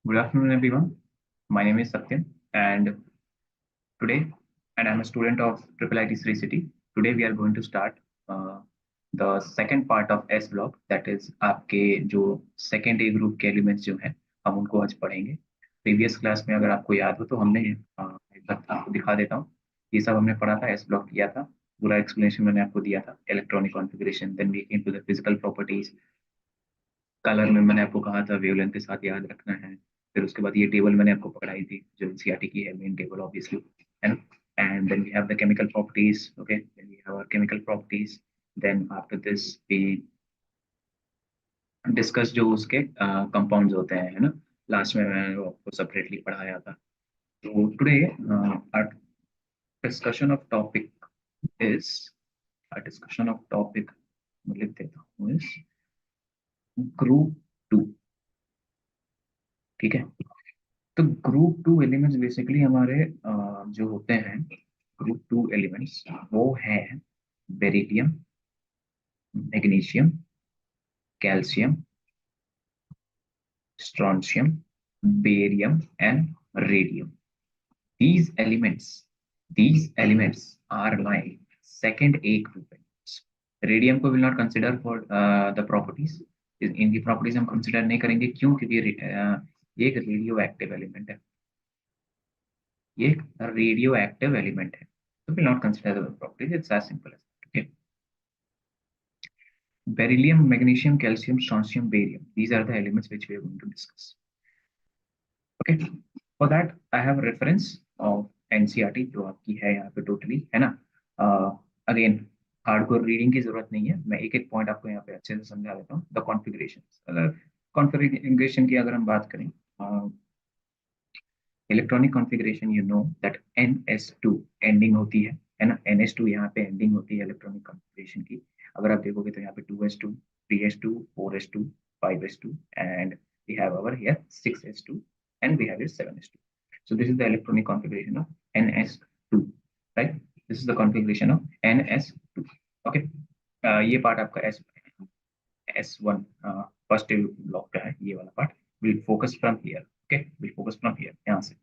Good afternoon, everyone. My name is Satyam, and today, and I'm a student of IIIT Sricity. Today, we are going to start uh, the second part of S block, that is आपके जो second A group के elements जो हैं, हम उनको आज पढ़ेंगे. Previous class में अगर आपको याद हो तो हमने एक बार आपको दिखा देता हूँ. ये सब हमने पढ़ा था, S ब्लॉक किया था. पूरा एक्सप्लेनेशन मैंने आपको दिया था. Electronic configuration, then we came to the physical properties. Colour में मैंने आपको कहा था वेवलेंथ के साथ याद रखना है. फिर उसके बाद ये टेबल मैंने आपको पढ़ाई थी जो एनसीईआरटी की है, मेन टेबल ऑब्वियसली, है ना. And then we have the chemical properties. Okay, then we have our chemical properties. Then after this we discuss जो उसके कंपाउंड्स होते हैं, है ना. लास्ट में मैंने वो आपको सेपरेटली पढ़ाया था. तो today our discussion of topic is discussion of topic लिख देता हूँ इस ग्रुप 2. ठीक है. तो ग्रुप 2 एलिमेंट्स बेसिकली हमारे जो होते हैं, ग्रुप 2 एलिमेंट्स वो है beryllium, magnesium, calcium, strontium, barium and radium. these elements these elements are my second A group elements. Radium को will not consider for the properties. इनकी प्रॉपर्टीज हम कंसिडर नहीं करेंगे. क्यों? क्योंकि ये एक रेडियो एक्टिव एलिमेंट है. ये एक रेडियो एक्टिव एलिमेंट है, तो will not consider the properties. Its as simple as. Okay. Beryllium, magnesium, calcium, strontium, barium, these are the elements which we are going to discuss. Okay. For that I have a reference of NCERT जो आपकी है यहाँ पे totally, है ना. Again hardcore reading की जरूरत नहीं है. मैं एक एक पॉइंट आपको यहाँ पे अच्छे से समझा देता हूँ. द कॉन्फ़िगरेशन, कॉन्फ़िगरेशन की अगर हम बात करें, electronic configuration, you know that NS2 ending होती है ना. NS2 यहाँ पे एंडिंग होती है इलेक्ट्रॉनिक कॉन्फ़िगरेशन की. अगर आप देखोगे तो यहाँ पे 2s2, 3s2, 4s2, 5s2 and we have over here 6s2 and we have here 7s2. So this is the electronic configuration of NS2, right? This is the configuration of NS2. Okay. ये part आपका S1 first block का है. ये वाला part will focus from here. Okay, will focus from here, यहाँ से.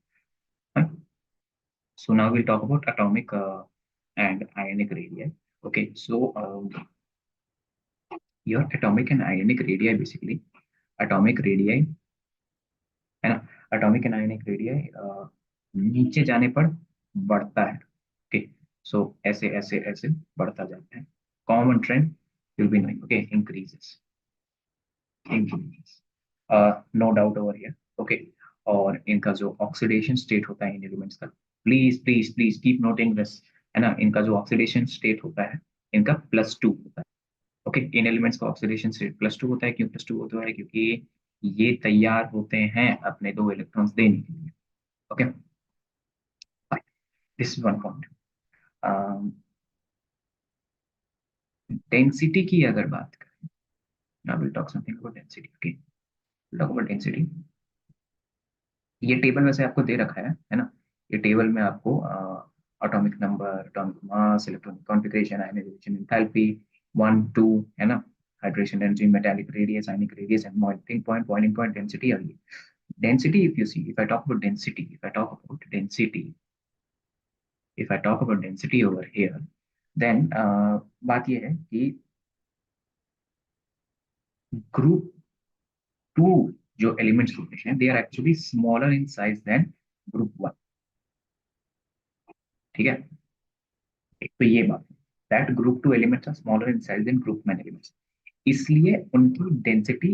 So now we'll talk about atomic and ionic radii. Okay, so your atomic and ionic radii, basically atomic radii, है ना. atomic and ionic radii नीचे जाने पर बढ़ता है. Okay, सो ऐसे ऐसे ऐसे बढ़ता जाता है. Common trend will be knowing. Okay, increases, no doubt over here. Okay. और इनका जो ऑक्सीडेशन स्टेट होता है इन एलिमेंट्स का, please please please keep noting this, है ना. इनका जो ऑक्सीडेशन स्टेट होता है इनका +2 होता है. ओके, इन एलिमेंट्स का ऑक्सीडेशन स्टेट +2 होता है. क्यों +2 होता है? क्योंकि ये तैयार होते हैं अपने 2 इलेक्ट्रॉन्स देने के लिए. Okay, this is one point. Density की अगर बात करें, now we'll talk something about density. Okay, we'll talk about density. ये टेबल वैसे आपको दे रखा है ना. ये टेबल में आपको atomic number, atomic mass, electronic configuration, ionization enthalpy 1 2, है ना. Hydration energy, metallic radius, ionic radius and melting point, boiling point, density. और ये density, if you see, if I talk about density, if I talk about density, if I talk about density over here, then बात ये है कि group 2 जो elements होते हैं, they are actually smaller in size than group 1. ठीक है. एक तो ये बात है दैट group 2 elements are smaller in size than group 1 elements, इसलिए उनकी डेंसिटी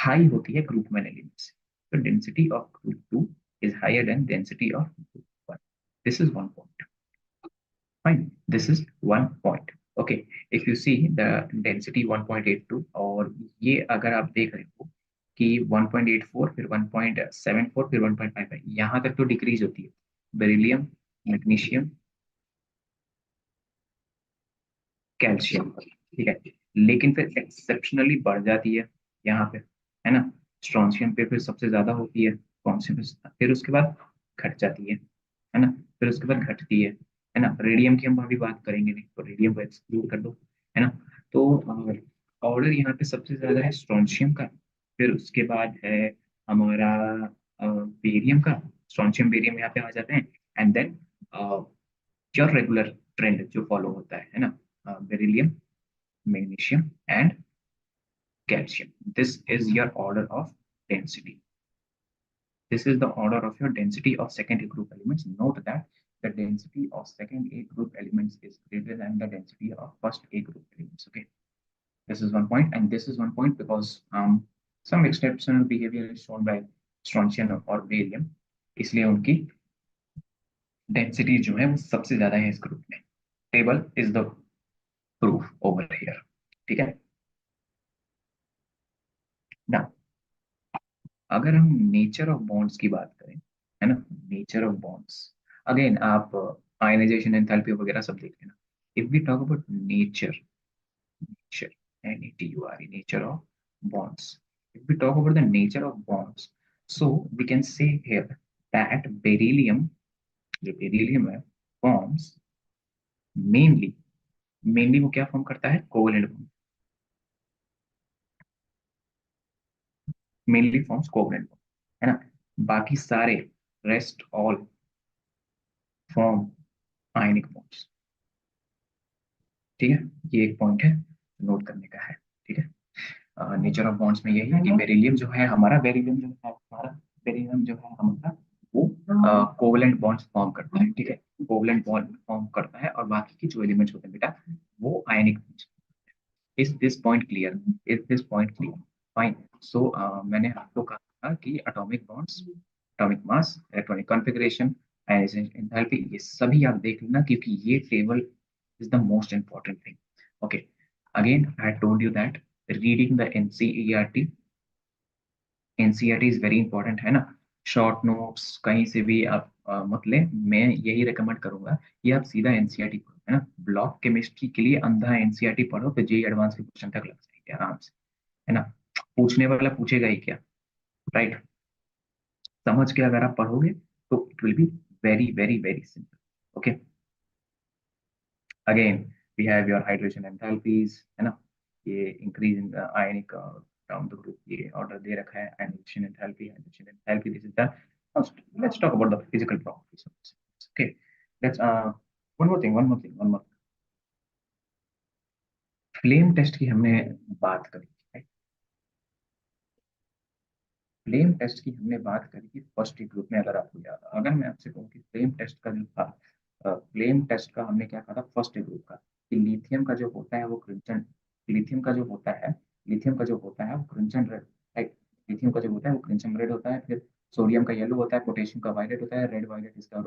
हाई होती है ग्रुप 1 एलिमेंट्स. तो density of group 2 is higher than density of group 1. This is one point. Fine, this is one point. Okay, if you see the density 1.82, और ये अगर आप देख रहे हो कि 1.84, फिर 1.74, फिर 1.55, यहाँ तक तो डिक्रीज होती है. बेरिलियम, मैग्नीशियम, कैल्शियम, ठीक है. लेकिन फिर एक्सेप्शनली बढ़ जाती है यहाँ पे, है ना. स्ट्रोंशियम पे फिर सबसे ज्यादा होती है. फिर उसके बाद घट जाती है ना. फिर उसके बाद घटती है ना. रेडियम की हम अभी बात करेंगे नहीं, तो रेडियम को एक्सक्लूड कर दो, है ना. तो ऑर्डर यहाँ पे सबसे ज्यादा है स्ट्रोंशियम का. फिर उसके बाद है हमारा बेरियम का, स्ट्रोंशियम बेरियम यहाँ पे आ जाते हैं। And then your regular trend जो फॉलो होता है ना, beryllium, magnesium and calcium. This is your order of density. This is the order of your density of second A group elements. Note that the density of second A group elements is greater than the density of first A group elements. Okay, this is one point, and this is one point because some exceptional behavior is shown by strontium or barium. इसलिए उनकी density जो है वो सबसे ज्यादा है इस group में. Table is the proof over here. ठीक है ना. अगर हम नेचर ऑफ बॉन्ड्स की बात करें, है ना, नेचर ऑफ बॉन्ड्स, अगेन आप आयनाइजेशन एंथैल्पी वगैरह सब देख लेना. If we talk about nature, nature, NATURE, nature of bonds. If we talk about the nature of bonds, so we can say here that beryllium, जो beryllium है, forms mainly, mainly वो क्या form करता है, covalent bond. Mainly forms covalent bond, है ना. बाकी सारे, रेस्ट ऑल फॉर्म आयनिक बॉन्ड्स. ठीक है, ये एक पॉइंट है नोट करने का है. ठीक है, नेचर ऑफ बॉन्ड्स में यही है कि बेरिलियम जो है हमारा, बेरिलियम जो है हमारा, बेरिलियम जो है हमारा, वो कोवलेंट बॉन्ड्स फॉर्म करता है. ठीक है, कोवलेंट बॉन्ड फॉर्म करता है, और बाकी की जो एलिमेंट्स होते हैं बेटा वो ionic. Is this point clear? Is this point clear? Fine. So मैंने आपको कहा था कि atomic bonds, atomic mass, electronic configuration, ionization enthalpy, ये सभी आप देख लेना क्योंकि ये table is the most important thing. Okay. Again, I told you that reading the NCERT, NCERT is very important, है ना. शॉर्ट नोट्स कहीं से भी आप मत ले. मैं यही रिकमेंड करूंगा कि आप सीधा एनसीईआरटी पढ़ो, है ना. ब्लॉक केमिस्ट्री के लिए अंधा एनसीईआरटी पढ़ो तो जेई एडवांस के क्वेश्चन तक लग जाएंगे आराम से, है ना. पूछने वाला पूछेगा ही क्या, राइट. समझ के अगर आप पढ़ोगे तो it will be very very very simple. Okay. Again, we have your hydration enthalpies, है ना. ये increase in the ionic down the group, ये order दे रखा है. Ionization enthalpy, hydration enthalpy, this is the first. Let's talk about the physical properties of this. Okay, let's one more. Flame test की हमने बात करी, right? फ्लेम टेस्ट की हमने बात करी थी फर्स्ट ग्रुप में. अगर आपको याद, अगर मैं आपसे कहूँ कि फ्लेम टेस्ट का जो था, फ्लेम टेस्ट का हमने क्या कहा था फर्स्ट ग्रुप का, कि लिथियम का जो होता है वो क्रिंचन, लिथियम का जो होता है, लिथियम का जो होता है वो क्रिंचन रेड, राइट. लिथियम का जो होता है वो क्रिंचन रेड होता है. फिर सोडियम का येलो होता है, पोटेशियम का वायलेट होता है, रेड वायलेट इसका,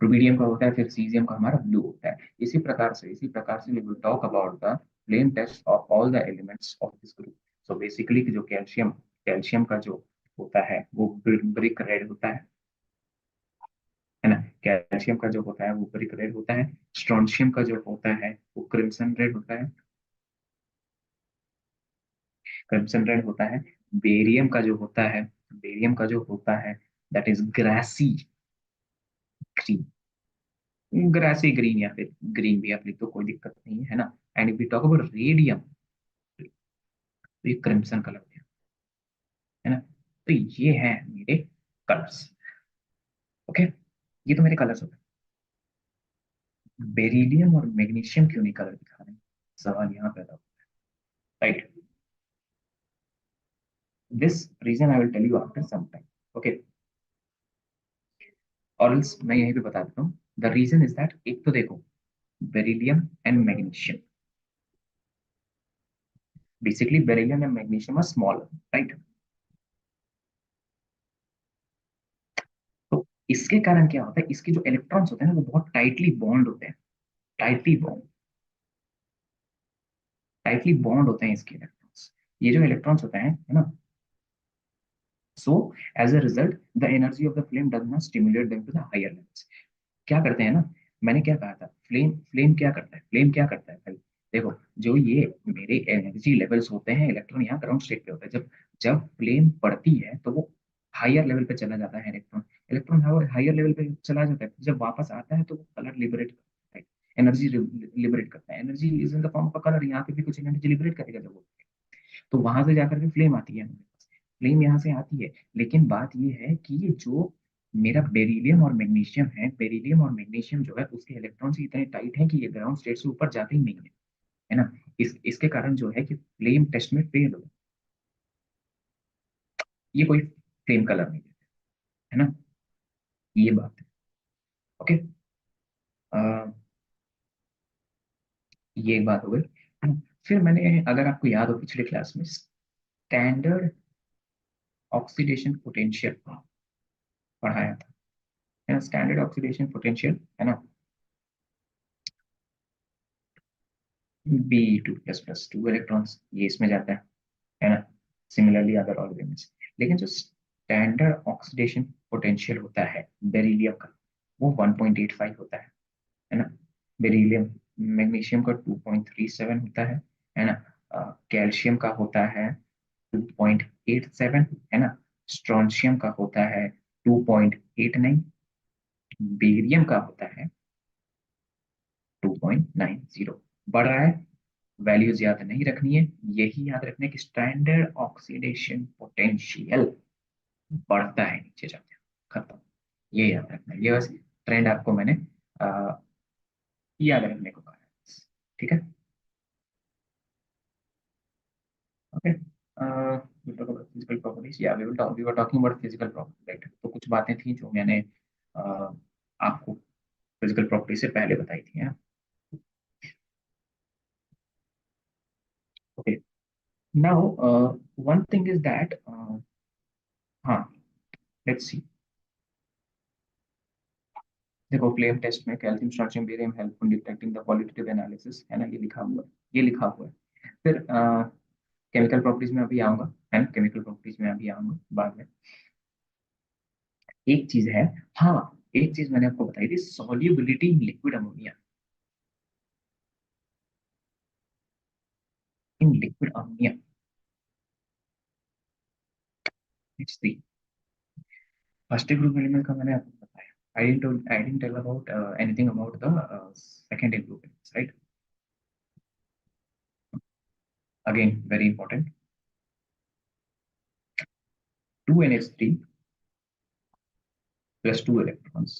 रुबीडियम का होता है, फिर सीजियम का हमारा ब्लू होता है. इसी प्रकार से we will talk about the flame test of all the elements of this group. So basically जो कैल्शियम, कैल्शियम का जो होता है वो ब्रिक रेड होता है ना. कैल्शियम का जो होता है वो ब्रिक रेड होता है. स्ट्रोंशियम का जो होता है वो क्रिम्सन रेड होता है, क्रिम्सन रेड होता है. बेरियम का जो होता है, बेरियम का जो होता है that is grassy green, grassy green, या फिर ग्रीन भी आप लिख दो, कोई दिक्कत नहीं है, है ना. And if we talk about radium, तो ये क्रिम्सन कलर है ना. तो ये है मेरे कलर्स. ओके, ये तो मेरे कलर्स होते हैं. बेरिलियम और मैग्नीशियम क्यों नहीं कलर दिखा रहे हैं, सवाल यहाँ पैदा होता है, right. This reason I will tell you after some time. Okay, और else मैं यहीं पे बता देता हूँ. द रीजन इज दैट, एक तो देखो, beryllium and magnesium, basically beryllium and magnesium are small, right. तो इसके कारण क्या होता है, इसके जो इलेक्ट्रॉन्स होते हैं ना वो बहुत टाइटली बॉन्ड होते हैं, टाइटली बॉन्ड, टाइटली बॉन्ड होते हैं इसके इलेक्ट्रॉन्स. ये जो इलेक्ट्रॉन्स होते हैं, है ना, so as a result the energy of the flame does not stimulate them to the higher levels. क्या करते हैं ना, मैंने क्या कहा था, फ्लेम, फ्लेम क्या करता है, फ्लेम क्या करता है भाई. देखो, जो ये मेरे एनर्जी लेवल्स होते हैं, इलेक्ट्रॉन यहाँ ग्राउंड स्टेट पे होता है. जब जब फ्लेम पड़ती है तो वो हायर लेवल पे चला जाता है इलेक्ट्रॉन, इलेक्ट्रॉन हायर लेवल पे चला जाता है. जब वापस आता है तो वो कलर लिबरेट करता है, एनर्जी लिबरेट करता है. Energy is in the form of colour. यहाँ पे भी कुछ एनर्जी लिबरेट करेगा जब वो, तो वहां से जाकर के फ्लेम आती है हमारे पास. फ्लेम यहाँ से आती है, लेकिन बात ये है कि ये जो मेरा बेरिलियम और मैग्नीशियम है, बेरिलियम और मैग्नीशियम जो है उसके इलेक्ट्रॉन से इतने टाइट है कि ये ग्राउंड स्टेट से ऊपर जाते ही नहीं है ना। इसके कारण जो है कि फ्लेम टेस्ट में फेल हो, ये कोई फ्लेम कलर नहीं है ना, ये बात है। ओके, ये एक बात हो गई है ना? फिर मैंने, अगर आपको याद हो, पिछले क्लास में स्टैंडर्ड ऑक्सीडेशन पोटेंशियल पढ़ाया था, है ना, स्टैंडर्ड ऑक्सीडेशन पोटेंशियल, है ना, Be2++, 2 इलेक्ट्रॉन्स ये इसमें जाता है ना, सिमिलरली अदर ऑर्गेनिल्स। लेकिन जो स्टैंडर्ड ऑक्सीडेशन पोटेंशियल होता है बेरिलियम का, वो 1.85 होता है ना। बेरिलियम, मैग्नीशियम का 2.37 होता है ना। कैल्शियम का होता है 2.87, है ना। स्ट्रोंशियम का होता है 2.89, बेरियम का होता है 2.90। बढ़ रहा है, वैल्यूज याद नहीं रखनी है, यही याद रखना है कि स्टैंडर्ड ऑक्सीडेशन पोटेंशियल बढ़ता है नीचे जाके, खत्म। ये याद रखना है, ये बस ट्रेंड आपको मैंने आ, याद रखने को कहा है, ठीक है। ओके, फिजिकल प्रॉपर्टीज, या we were talking about physical property, right. तो कुछ बातें थी जो मैंने आपको फिजिकल प्रॉपर्टी से पहले बताई थी। Okay, now one thing is that, हाँ, लेट्स सी। देखो, फ्लेम टेस्ट में calcium, strontium, barium helpful detecting the qualitative analysis, है ना, ये लिखा हुआ है, ये लिखा हुआ है। फिर केमिकल प्रॉपर्टीज में अभी आऊंगा, है ना, केमिकल प्रॉपर्टीज में अभी आऊंगा बाद में। एक चीज है, हाँ, एक चीज मैंने आपको बताई थी, solubility in liquid ammonia, in liquid ammonia, its the first group element का मैंने आपको बताया। I didn't tell about anything about the second group elements, right. Again very important, 2NH3 plus 2 electrons,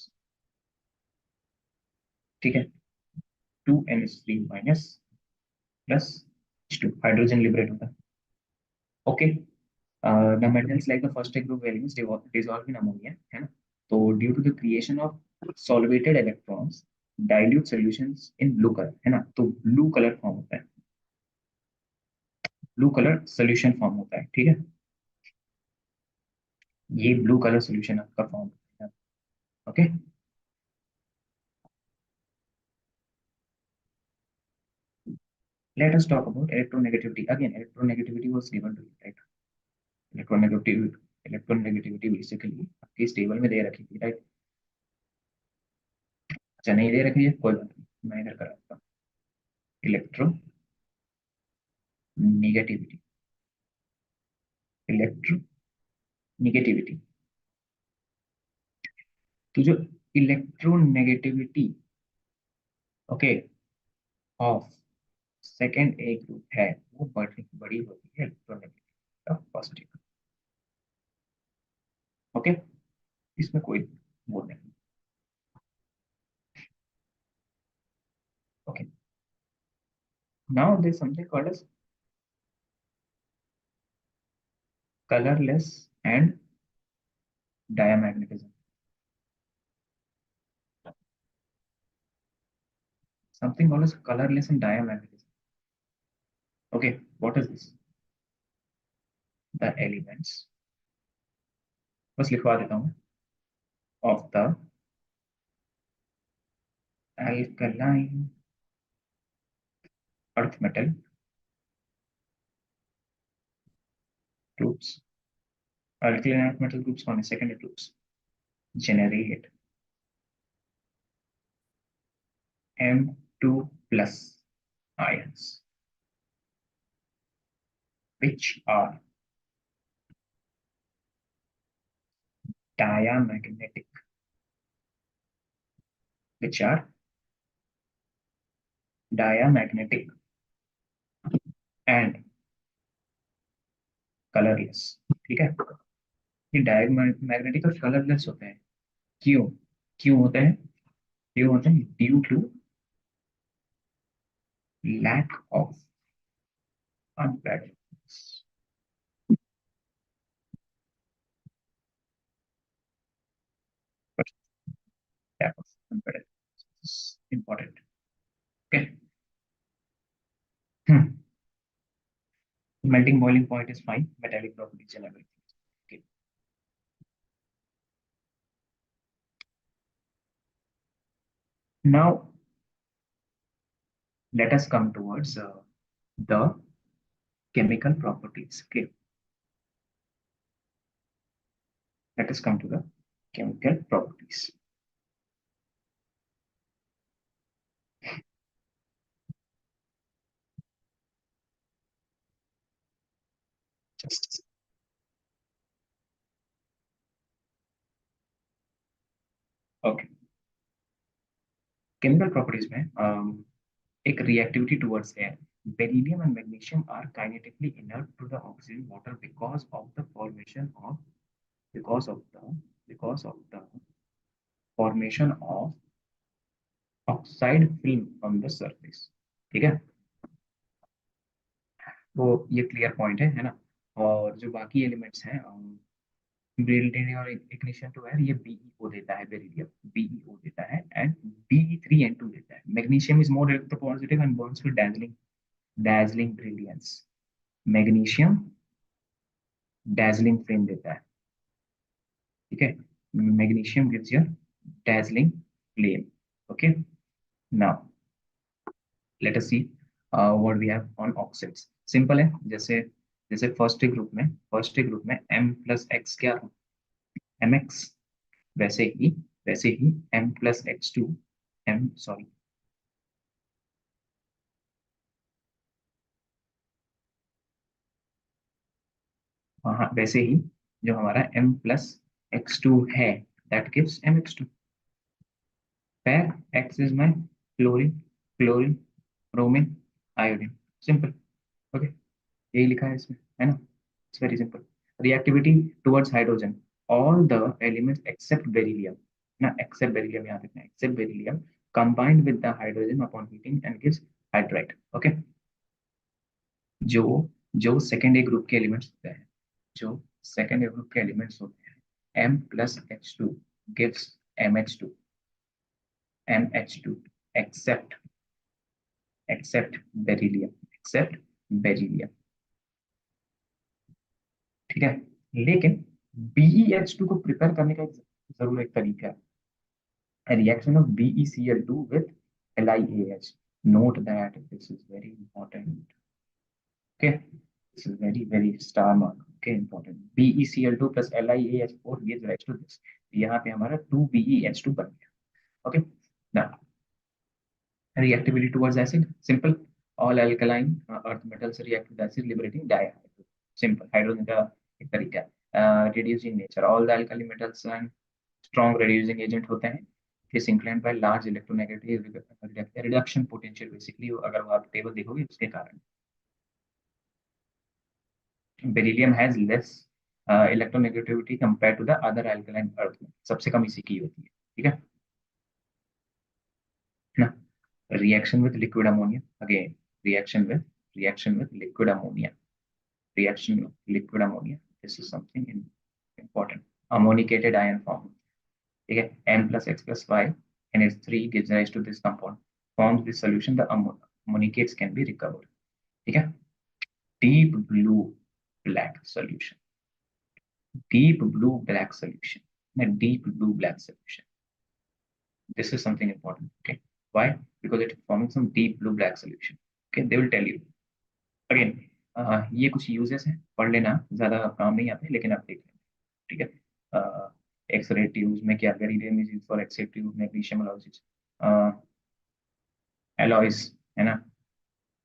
ठीक है, 2NH3 minus plus H2, hydrogen liberate होता है। Okay, the metals like the first group elements dissolve in ammonia, है ना। तो due to the creation of solvated electrons, dilute solutions in blue color, है ना, तो ब्लू कलर फॉर्म होता है, ब्लू कलर सोल्यूशन फॉर्म होता है, ठीक है। ये ब्लू कलर सोल्यूशन आपका फॉर्म होता है। Okay, let us talk about electronegativity. Again, electronegativity was given to you, right? Electronegativity basically आपकी इस टेबल में दे रखी थी, राइट। अच्छा, नहीं दे रखी है, कोई बात नहीं, मैं इधर कराता हूँ। इलेक्ट्रो निगेटिविटी, इलेक्ट्रो निगेटिविटी, तो जो electronegativity, okay, of second A group है, वो बड़ी बड़ी होती है electronegativity of first A. Okay, इसमें कोई वो नहीं। Okay, now there something called as colourless and diamagnetism, something called as colorless and diamagnetism. Okay, what is this? The elements, बस लिखवा देता हूँ, of the alkaline earth metal groups, alkaline earth metal groups कौन है, secondary groups, generate M2 plus ions, which are diamagnetic, which are diamagnetic and colorless. ठीक है। ये diamagnetic और कलरलेस होते हैं। क्यों? क्यों होते हैं? क्यों होते हैं? Due to lack of unpredictable important. Okay. Melting boiling point is fine. Metallic properties and everything. Okay. Now let us come towards the chemical properties. Okay. Let us come to the chemical properties. Just okay. Chemical properties में एक reactivity towards air. Beryllium and magnesium are kinetically inert to the oxygen water because of the because of the formation of oxide film on the surface. ठीक है। तो ये clear point है ना। और जो बाकी एलिमेंट्स हैं बेरिलियम और इग्निशन टू एयर, ये बीईओ देता है, बेरिलियम बीईओ देता है एंड Be3N2 देता है। Magnesium is more electropositive and Burns with dazzling brilliance. Magnesium dazzling flame देता है, ठीक है। Magnesium gives you dazzling flame. Okay, now let us see what we have on oxides. Simple है, जैसे जैसे फर्स्ट ग्रुप में m प्लस एक्स क्या हो, mx, वैसे ही m plus X two m sorry हाँ वैसे ही जो हमारा m प्लस एक्स टू है that gives mx2, where x is my chlorine bromine iodine. Simple. Okay, यही लिखा है इसमें, है ना। Its very simple. Reactivity towards hydrogen, all the elements except beryllium ना, एक्सेप्ट बेरिलियम याद रखना, accept beryllium combined with the hydrogen upon heating and gives hydride. Okay, जो जो सेकेंड ए ग्रुप के एलिमेंट्स होते हैं, जो सेकेंड ए ग्रुप के एलिमेंट्स होते हैं, m plus H two gives mh2, mh2 except except beryllium, ठीक है। लेकिन BeH2 को प्रिपेयर करने का एक जरूर एक तरीका है, reaction of BeCl2 with LiAH. Note that this is very important. Okay, this is very star mark. Okay, important. BeCl2 plus LiAH4 gives rise to this. यहाँ पे हमारा 2BeH2 बन गया. Okay, now reactivity towards acid, simple. All alkaline earth metals react with acid liberating dihydrogen. Simple. Hydrogen का एक तरीका है। Reducing nature, all the alkali metals and strong reducing agent होते हैं, is inclined by large electronegative reduction potential. Basically अगर वो आप table देखोगे उसके कारण beryllium has less electronegativity compared to the other alkaline earth में, सबसे कम इसी की होती है, ठीक है ना। Reaction with liquid ammonia, again reaction with liquid ammonia, reaction with liquid ammonia, this is something important. Ammonicated ion form, ठीक है, m plus x plus y and H3 gives rise to this compound, forms this solution, the ammonicates can be recovered, ठीक है। deep blue black solution, deep blue black solution, a deep blue black solution, this is something important. Okay, why? Because it is forming some deep blue black solution. Okay, they will tell you again. ये कुछ uses हैं, पढ़ लेना, ज्यादा काम नहीं आते लेकिन आप देख लेना, ठीक है। एक्सरे ट्यूब्स में क्या, beryllium is used for X ray tube, magnesium alloys, है ना।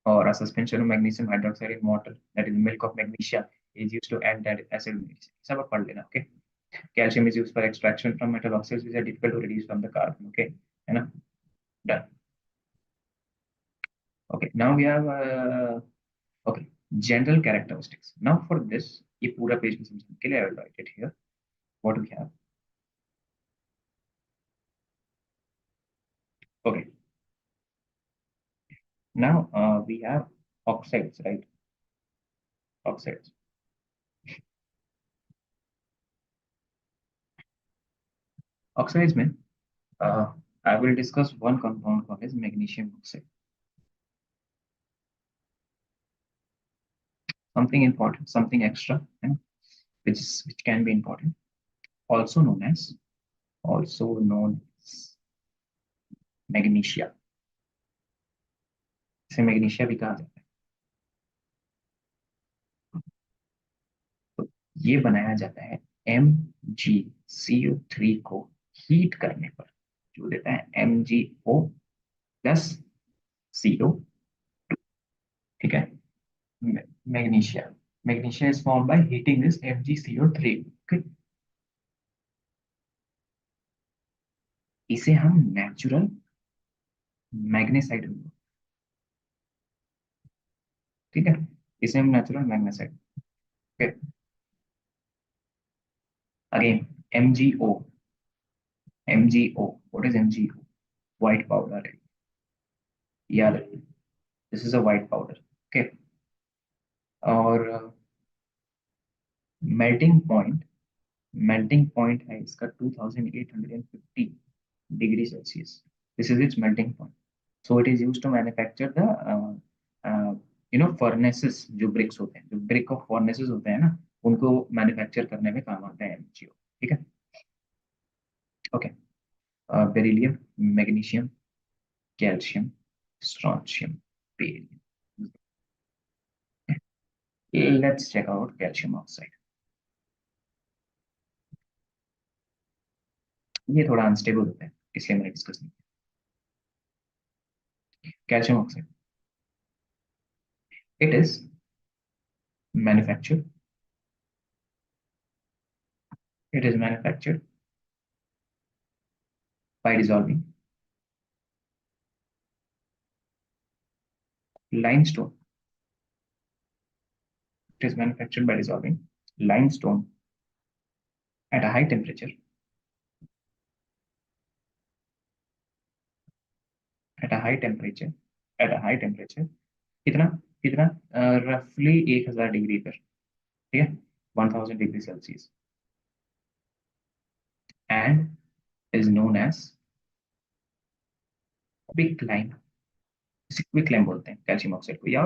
और suspension of magnesium hydroxide in water, that is milk of magnesia, is used to and that acid, सब आप पढ़ लेना। Okay, calcium is used for extraction from metal oxides which are difficult to reduce from the carbon. Okay, है ना, done. Okay, now we have okay, general characteristics. Now for this, ये पूरा page में समझने के लिए I will write it here what we have. Okay, now we have oxides, right? Oxides. Oxides में I will discuss one compound called as magnesium oxide. Something important, something extra, and which can be important. Also known as magnesia. इसे magnesia भी कहा जाता है. तो ये बनाया जाता है MgCO3 को हीट करने पर, जो देता है MgO प्लस CO. ठीक है. Magnesia. Magnesia is formed by heating this MgCO3. Okay? इसे हम नेचुरल मैग्नेसाइड, ठीक है, इसे हम natural magnesite. Again MgO. MgO, what is MgO? White powder. याद रखिए, this is a white powder. Okay. और मेल्टिंग पॉइंट है इसका 2850 degree Celsius. This is its melting point. So it is used to manufacture the furnaces. जो bricks होते हैं, जो brick of furnaces होते हैं ना, उनको मैन्युफैक्चर करने में काम आता है एमजीओ. ठीक है. Okay. Beryllium, magnesium, calcium, strontium, beryllium. Let's check out calcium oxide. ये थोड़ा अनस्टेबल होता है, इसलिए मैंने डिस्कस नहीं किया. Calcium oxide, it is manufactured it is manufactured by dissolving limestone. It is manufactured by dissolving limestone at a high temperature, at a high temperature, at a high temperature. कितना कितना रफली 1000 degree पर. ठीक है, 1000 degree Celsius. And is known as quick lime. इसे quick lime बोलते हैं calcium oxide को, या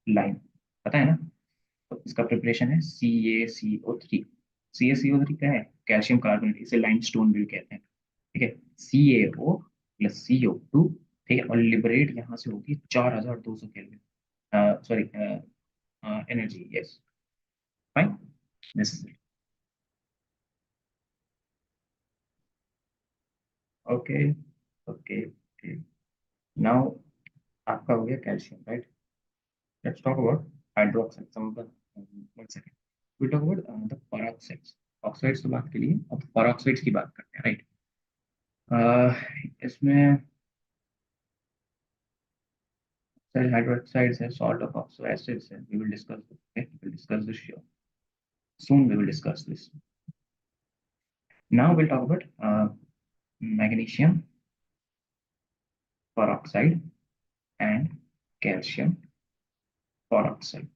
लाइम, पता है ना. तो इसका प्रिपरेशन है CaCO3. CaCO3 क्या है? Calcium carbonate. इसे लाइमस्टोन भी कहते हैं. ठीक है. CaO plus CO2. ठीक है. और लिबरेट यहाँ से होगी 4200 kelvin. Sorry, energy. Yes, fine. This is it. Okay. Okay. Now आपका हो गया calcium, right. Let's talk about hydroxide. Some of the, one second, we talk about the peroxides. Oxides तो बात के लिए, अब पेरोक्साइड्स की बात करते हैं, राइट. इसमें hydroxides है, salt of oxo acids है. We will discuss this. Okay? We will discuss this sure. Soon we will discuss this. Now we'll talk about magnesium peroxide and calcium peroxide.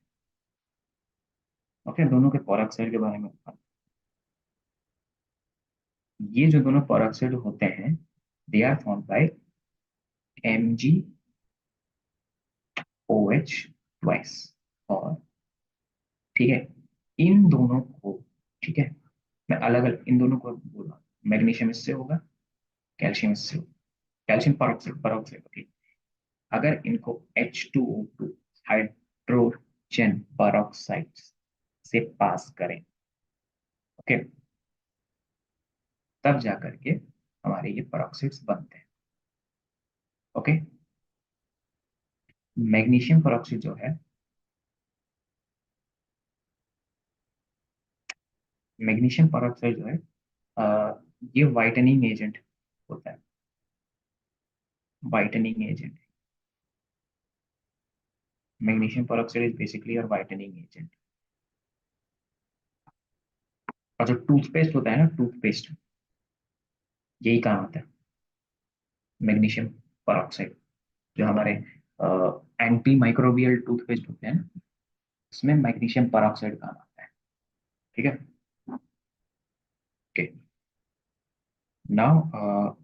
Okay, दोनों के peroxide के बारे में. ये जो दोनों पेरोक्साइड होते हैं, they are form by MgOH twice. और ठीक है, इन दोनों को, ठीक है, मैं अलग अलग इन दोनों को बोल रहा हूँ. मैग्नीशियम इससे होगा, कैल्शियम इससे होगा. Calcium peroxide peroxide, okay. अगर इनको H2O2 हाइड्रोजन पेरोक्साइड से पास करें, ओके, तब जाकर के हमारे ये पेरोक्साइड्स बनते हैं. ओके. मैग्नीशियम पेरोक्साइड जो है, मैग्नीशियम पेरोक्साइड जो है, ये वाइटनिंग एजेंट होता है. Whitening agent. Magnesium peroxide is basically और वाइटनिंग एजेंट. और जो टूथपेस्ट होता है ना, टूथपेस्ट, यही काम आता है, मैग्नीशियम परऑक्साइड। जो हमारे एंटी माइक्रोबियल टूथपेस्ट होते हैं ना, उसमें मैग्नीशियम परऑक्साइड काम आता है। ठीक है। Okay, now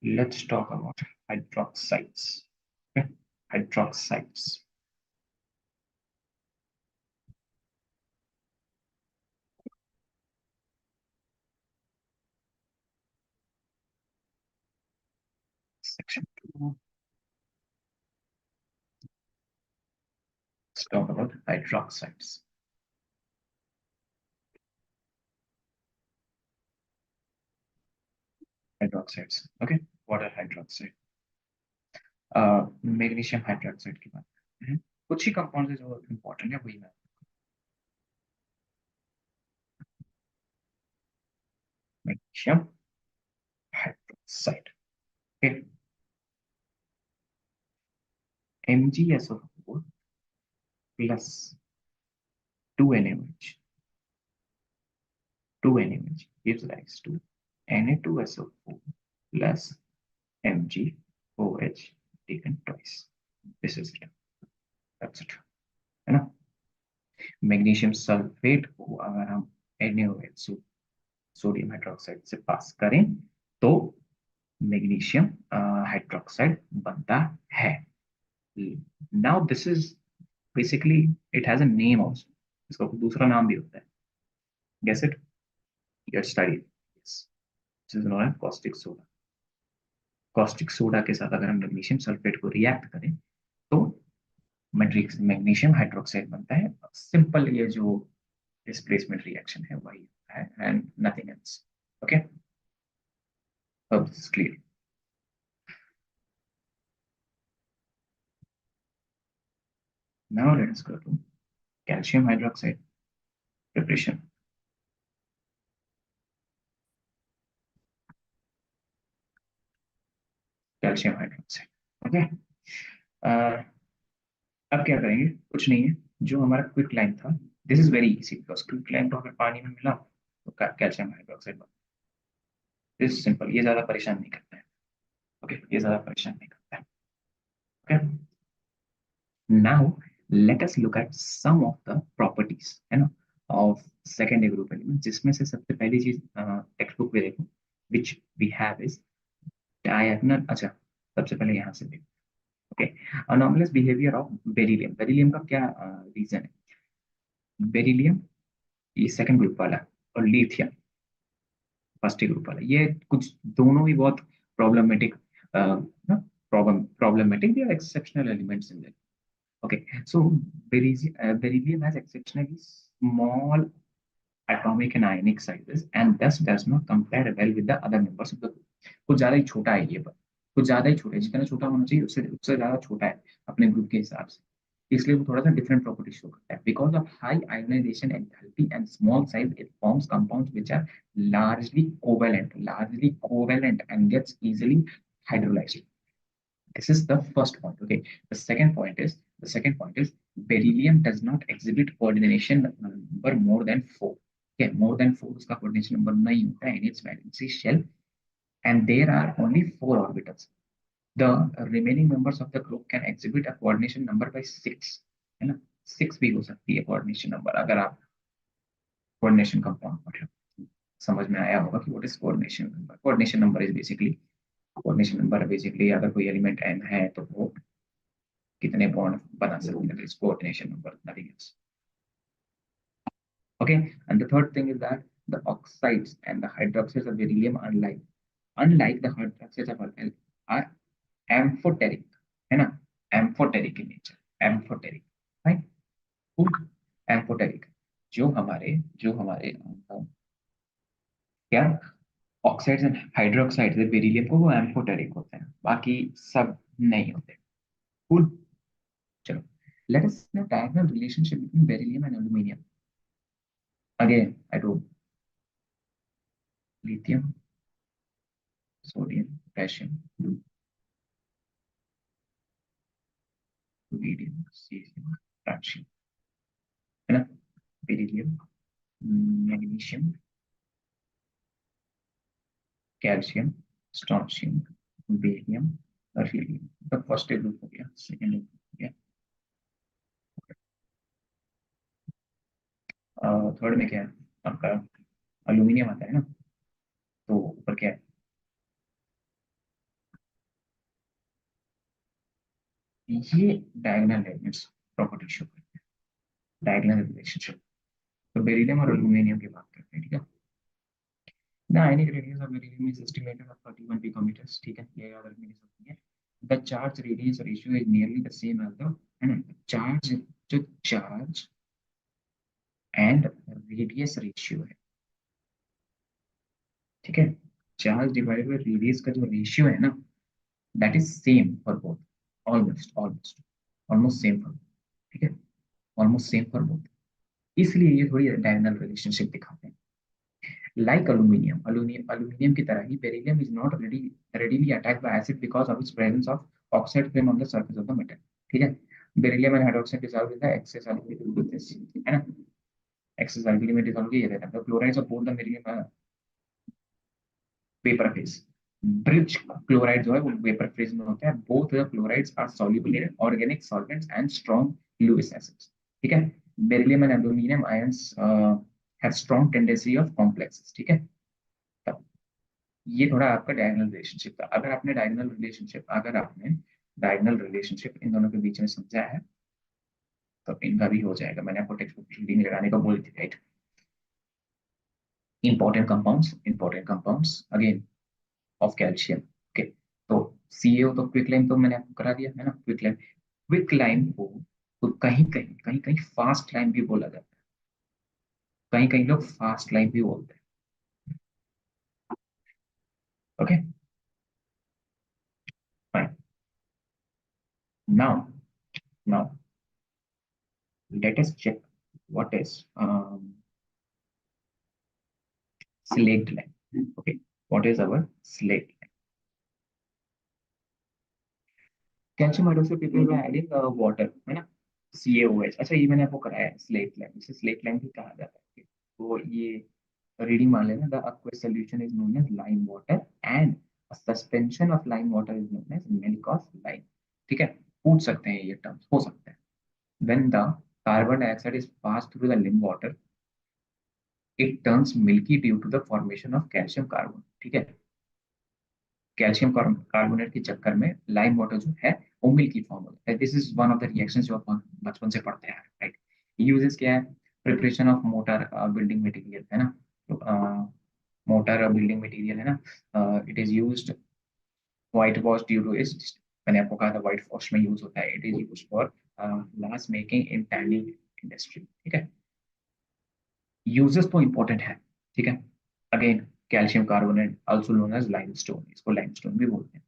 let's talk about hydroxides. Okay, hydroxides. Section 2. Let's talk about hydroxides. Hydroxides. Okay, what are hydroxide? Magnesium hydroxide की बात करते हैं। कुछ ही कंपाउंड है जो इंपॉर्टेंट है, वही मैं। Magnesium hydroxide. okay, MgSO4 plus 2NaOH. 2NaOH gives rise to Na2SO4 plus MgOH taken twice. This is it. That's it. है ना। मैग्नीशियम सल्फेट को अगर हम NaOH सोडियम हाइड्रोक्साइड से पास करें तो मैग्नीशियम हाइड्रोक्साइड बनता है। Now this is basically, it has a name also, इसका दूसरा नाम भी होता है। Guess it, you study, yes, this is known as caustic soda. Caustic soda के साथ अगर हम मैग्नीशियम सल्फेट को रिएक्ट करें तो मैट्रिक्स मैग्नीशियम हाइड्रोक्साइड बनता है। सिंपल ये जो डिस्प्लेसमेंट रिएक्शन है वही है, एंड नथिंग एल्स। ओके, अब this is clear. Now let's go to calcium hydroxide preparation. Calcium hydroxide. Okay, अब क्या करेंगे, कुछ नहीं है, जो हमारा क्विक लाइन था, this is very easy because quick lime तो अगर पानी में मिला तो कैल्शियम हाइड्रोक्साइड। दिस सिंपल, ये ज्यादा परेशान नहीं करता है। ओके, ये ज्यादा परेशान नहीं करता है। Okay, now let us look at some of the properties, है ना, ऑफ सेकेंडरी ग्रुप एलिमेंट, जिसमें से सबसे पहली चीज टेक्स्ट बुक में देखो, which we have is diagonal. अच्छा, सबसे पहले यहाँ से देखो। Okay, anomalous behaviour of beryllium. Beryllium का क्या रीजन है? बेरिलियम ये सेकंड ग्रुप वाला, और लिथियम फर्स्ट ग्रुप वाला, ये कुछ दोनों ही बहुत problematic problematic, they are exceptional elements in there. Okay, so beryllium has exceptionally small atomic and ionic sizes and thus does not compare well with the other members of the group. कुछ ज्यादा ही छोटा है ये, पर कुछ ज्यादा ही छोटा है, जितना छोटा होना चाहिए उससे उससे ज्यादा छोटा है अपने ग्रुप के हिसाब से, इसलिए वो थोड़ा सा डिफरेंट प्रॉपर्टी शो करता है। Because of high ionization enthalpy and small size it forms compounds which are largely covalent and gets easily hydrolyzed. This is the first point. Okay, the second point is beryllium does not exhibit coordination number more than 4. Okay, more than 4 उसका coordination number नहीं होता है in its valency shell, and there are only 4 orbitals. The remaining members of the group can exhibit a coordination number by 6, है ना। 6 भी हो सकती है coordination number, अगर आप coordination compound पढ़ रहे हो। समझ में आया होगा कि what is coordination number? coordination number basically अगर कोई एलिमेंट n है तो वो कितने बॉन्ड बना सकते हैं, इस coordination number, nothing else. Okay, and the third thing is that the oxides and the hydroxides of beryllium unlike the hydroxides of alkyl are amphoteric, है ना, amphoteric in nature, amphoteric, right? amphoteric, जो हमारे क्या oxides and hydroxides है beryllium को, वो amphoteric होते हैं, बाकी सब नहीं होते। कूल, चलो, let us know diagonal relationship between beryllium and aluminium. Again I do lithium, sodium, potassium, rubidium, caesium, potassium, है ना, beryllium, magnesium, calcium, strontium, barium और हीलियम। तो फर्स्ट ग्रुप हो गया, सेकेंड ग्रुप हो गया। थर्ड में क्या है आपका? अल्यूमिनियम आता है ना, तो ऊपर क्या है? ये डायगोनल एलिमेंट्स प्रॉपर्टी शो करते हैं, डायगोनल रिलेशनशिप। तो बेरिलियम और एल्यूमिनियम की बात करते हैं, ठीक है। The ionic radius of beryllium is estimated at 31 picometres, ठीक है, ये याद रखने की जरूरत नहीं है। The charge radius ratio is nearly the same as the, है ना, चार्ज, जो चार्ज एंड रेडियस रेशियो है, ठीक है, चार्ज डिवाइडेड बाय रेडियस का जो रेशियो है ना, that is same for both, almost almost almost same for, ठीक है, ऑलमोस्ट सेम फॉर बोथ। इसलिए ये थोड़ी डायगोनल रिलेशनशिप दिखाते हैं। लाइक अल्यूमिनियम, अल्यूमिनियम की तरह ही beryllium is not readily attacked by acid because of its presence of oxide film on the surface of the metal, ठीक है। Beryllium and hydroxide dissolve in the excess ultimate with this, है ना, excess ultimate dissolve ये रहता है। The chlorides of both the beryllium vapour phase, bridge chloride जो है वो वेपर फेज में होता है। Both the chlorides are soluble in organic solvents and strong Lewis acids, ठीक है। Beryllium and aluminium ions have strong tendency of complexes, ठीक है। तब ये थोड़ा आपका डायगोनल रिलेशनशिप था। अगर आपने डायगोनल रिलेशनशिप इन दोनों के बीच में समझा है तो इनका भी हो जाएगा। मैंने आपको टेक्स्ट बुक रीडिंग लगाने को बोली थी, right. Important compounds again of calcium, okay. तो सीएओ तो क्विक लाइम तो मैंने आपको करा दिया है ना, क्विक लाइम। क्विक लाइम को तो कहीं कहीं फास्ट लाइम भी बोला जाता है, कहीं कहीं लोग फास्ट लाइम भी बोलते हैं, okay fine. Now now let us check what is slaked lime, okay, what is our slaked lime? Calcium hydroxide people में एडिंग वाटर, है ना, CaOH। अच्छा, ये मैंने आपको कराया है स्लेट लाइम, इसे स्लेट लाइम भी कहा जाता है। तो ये रीडिंग मान लेना, the aqueous solution is known as lime water and a suspension of lime water is known as milk of lime, ठीक है। पूछ सकते हैं, ये टर्म्स हो सकते हैं। when the carbon dioxide is passed through the lime water it turns milky due to the formation of calcium carbon, ठीक है। कैल्शियम कार्बोनेट के चक्कर में लाइम वाटर जो है वो मिल्की फॉर्म होता है। This is one of the reaction जो अपन बचपन से पढ़ते हैं, राइट। यूजेस क्या है? Preparation of mortar building material, है ना, तो मोटर बिल्डिंग मटेरियल है ना, it is used white wash due to its, मैंने आपको कहा था व्हाइट वॉश में यूज होता है। It is use for glass making in tanning industry, ठीक है। यूजेस तो इंपॉर्टेंट है, ठीक है। Again calcium carbonate also known as limestone, इसको लाइमस्टोन भी बोलते हैं।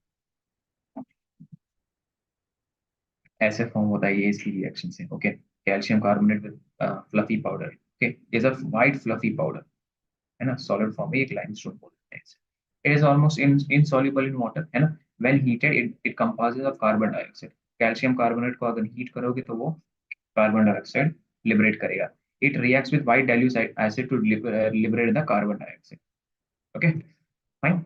ऐसे फॉर्म होता है ये इसकी रिएक्शन से, okay. Calcium carbonate with fluffy powder, okay, is a white fluffy powder, है ना, सॉलिड फॉर्म में एक लाइमस्टोन बोलते हैं इसे। It is almost insoluble in water, है ना। When heated it composes of carbon dioxide. Calcium carbonate को अगर हीट करोगे तो वो कार्बन डाइऑक्साइड लिबरेट करेगा। It reacts with white dilute acid to liberate the carbon dioxide, okay fine.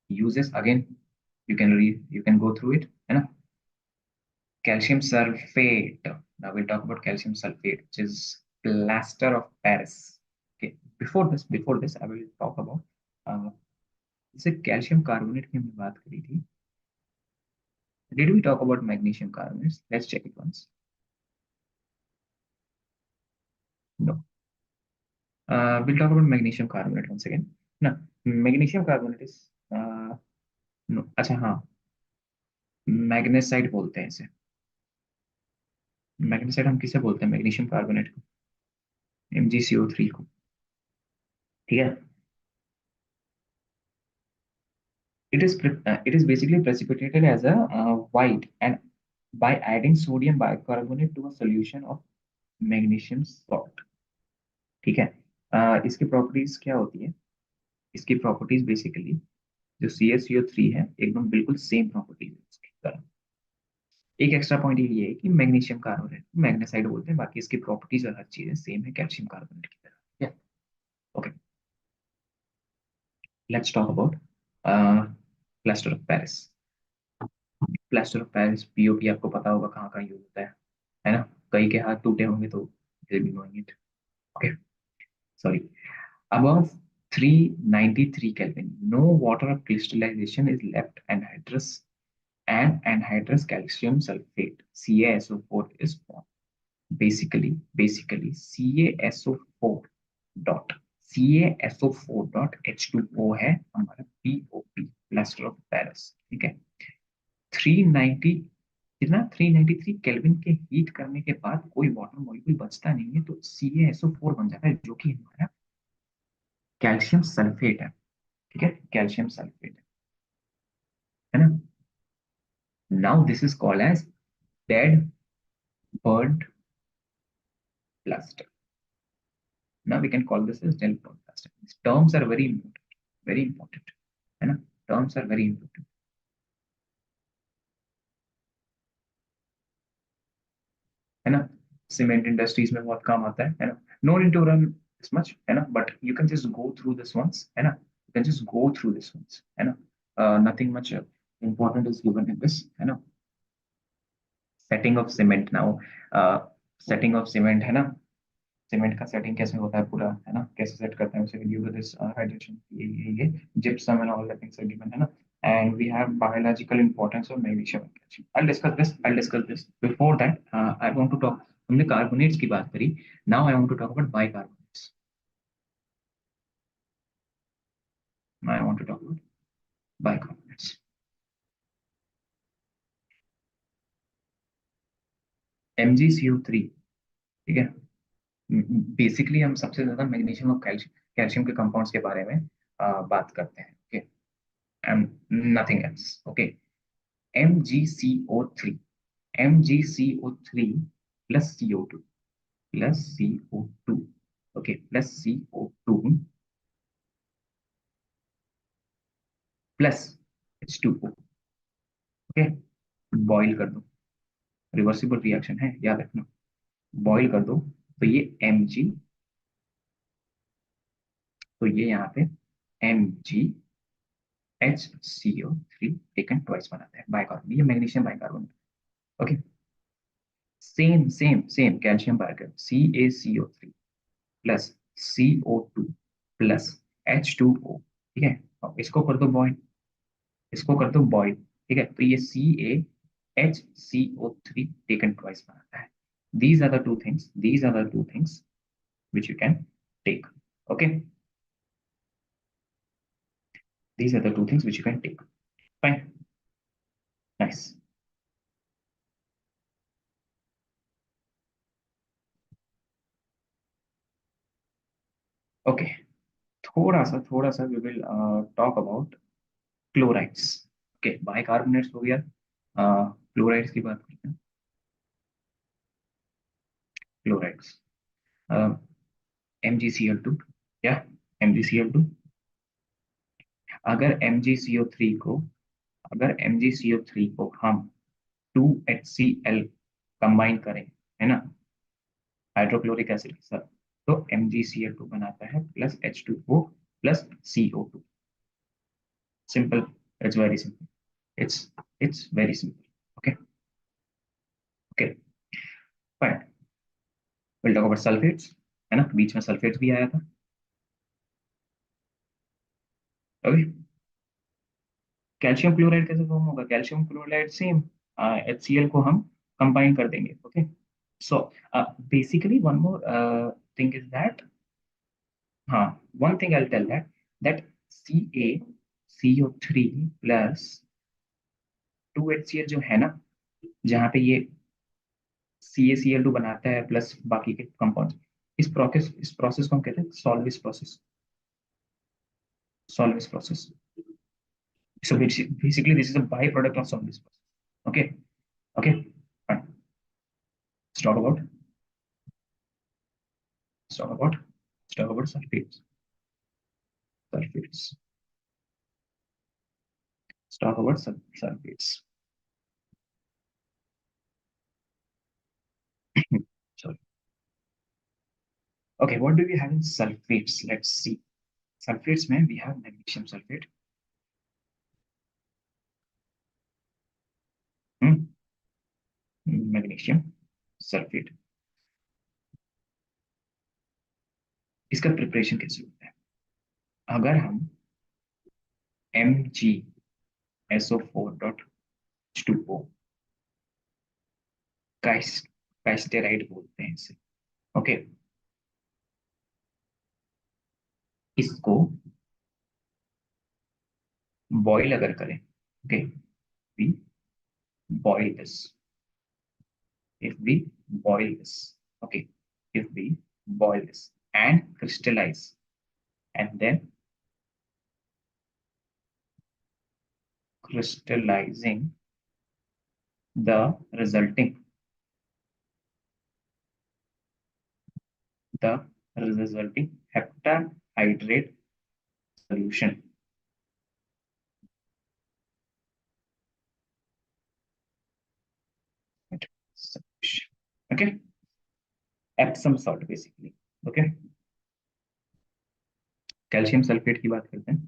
Uses again you can go through it, है ना। Calcium sulfate. Now we'll talk about calcium sulfate, which is plaster of Paris. Okay. Before this, I will talk about uh, जैसे calcium carbonate की हमने बात करी थी। Did we talk about magnesium carbonates? Let's check it once. No. We'll talk about magnesium carbonate once again. No, magnesium carbonate is no. अच्छा हाँ, magnesite बोलते हैं इसे। मैग्नेसाइट हम किसे बोलते हैं? मैग्नीशियम कार्बोनेट को, MgCO3 को, ठीक है। It is basically precipitated as a white and by adding sodium bicarbonate to a solution of magnesium salt, ठीक है। इसकी प्रॉपर्टीज क्या होती है? इसकी प्रॉपर्टीज बेसिकली जो CaCO3 है एकदम बिल्कुल सेम प्रॉपर्टीज है उसकी तरह। एक एक्स्ट्रा पॉइंट ये है कि मैग्नीशियम कार्बोनेट मैग्नेसाइड बोलते हैं, बाकी इसकी प्रॉपर्टीज और हर चीजें सेम है कैल्शियम कार्बोनेट की तरह, ठीक है, okay. Let's talk about uh, plaster of Paris. Plaster of Paris POP आपको पता होगा कहाँ कहाँ यूज होता है ना? कई के हाथ टूटे होंगे तो दे be knowing it. Okay, sorry. Above 393 Kelvin, no water of crystallization is left anhydrous and anhydrous calcium sulfate CaSO4 is formed. Basically CaSO4 dot CaSO4 dot H2O है हमारा POP, प्लास्टर ऑफ पेरिस. ठीक है. 390, कितना 393 kelvin के heat करने के बाद कोई वाटर मॉलिक्यूल बचता नहीं है तो CaSO4 बन जाता है जो कि हमारा कैल्शियम सल्फेट है. ठीक है, कैल्शियम सल्फेट है ना. Now this is called as dead burnt plaster. Now we can call this as dead burnt plaster. Terms are very important, very important है ना. टर्म्स आर वेरी इंपॉर्टेंट है ना. Cement industries में बहुत काम आता है ना. No need to run this much है ना, but you can just go through this once है ना. You can just go through this once है ना. Nothing much important is given in this है ना. Setting of cement now. Setting of cement है ना. सीमेंट का सेटिंग कैसे होता है पूरा है ना, कैसे सेट करते हैं उसे गिव दिस हाइड्रेशन ये gypsum and all the things are given है ना. And we have biological importance of magnesium and calcium. I'll discuss this before that. I want to talk. हमने कार्बोनेट्स की बात करी. Now I want to talk about bicarbonates. Now I want to talk about bicarbonates. MgCO3. ठीक है. Basically हम सबसे ज्यादा magnesium और कैल्शियम के कंपाउंड्स के बारे में बात करते हैं. Okay, and nothing else. Okay. MgCO3, MgCO3 plus CO2 plus CO2. Okay, plus CO2 plus H2O. Okay, boil कर दो. रिवर्सिबल रिएक्शन है, याद रखना. बॉइल कर दो तो ये Mg, तो ये यहाँ पे MgHCO3 टेकन ट्वाइस बनाता है बाइकार्बोनेट. ये magnesium bicarbonate. Okay. Same calcium bicarbonate CaCO3 plus CO2 plus H2O. ठीक है. अब इसको कर दो बॉइल, इसको कर दो बॉइल. ठीक है, तो ये CaHCO3 टेकन ट्वाइस बनाता है. These are the two things which you can take. Okay, these are the two things which you can take. Fine, nice. Okay, थोड़ा सा we will talk about chlorides. Okay, bicarbonates हो गया. Chlorides की बात करते हैं. Chlorides, MgCl2. क्या? MgCl2. अगर MgCO3 को अगर MgCO3 को हम 2HCl कंबाइन करें है ना, हाइड्रोक्लोरिक एसिड के साथ, तो MgCl2 बनाता है plus H2O plus CO2. Simple. It's very simple. It's very simple. Okay. Okay, fine. Will talk about sulphates है ना. बीच में सल्फेट्स भी आया था. ओके. कैल्शियम क्लोराइड कैसे फॉर्म होगा? कैल्शियम क्लोराइड सेम HCl को हम कंबाइन कर देंगे. Okay. So basically one more thing is that, हाँ, one thing I'll tell that CaCO3 plus 2HCl जो है ना, जहाँ पे ये CaCl2 बनाता है प्लस बाकी के कंपाउंड, इस प्रोसेस को हम कहते हैं Solvay process. Solvay process. So basically this is a byproduct of Solovy's process. Okay, okay, fine. Let's talk about let's talk about let's talk about sulfates. Sulfates. Let's talk about sulfates. Sorry. Okay, what do we have in sulfates? Let's see. Sulphates में we have magnesium sulphate, magnesium sulphate. इसका preparation कैसे होता है? अगर हम MgSO4.H2O काइस्टेराइड बोलते हैं इसे, ओके। इसको बॉईल अगर करें, okay, we boil this, if we boil this, okay, if we boil this and crystallize, and then crystallizing the resulting the resulting heptahydrate solution, okay, epsom salt basically, okay। Calcium sulphate की बात करते हैं।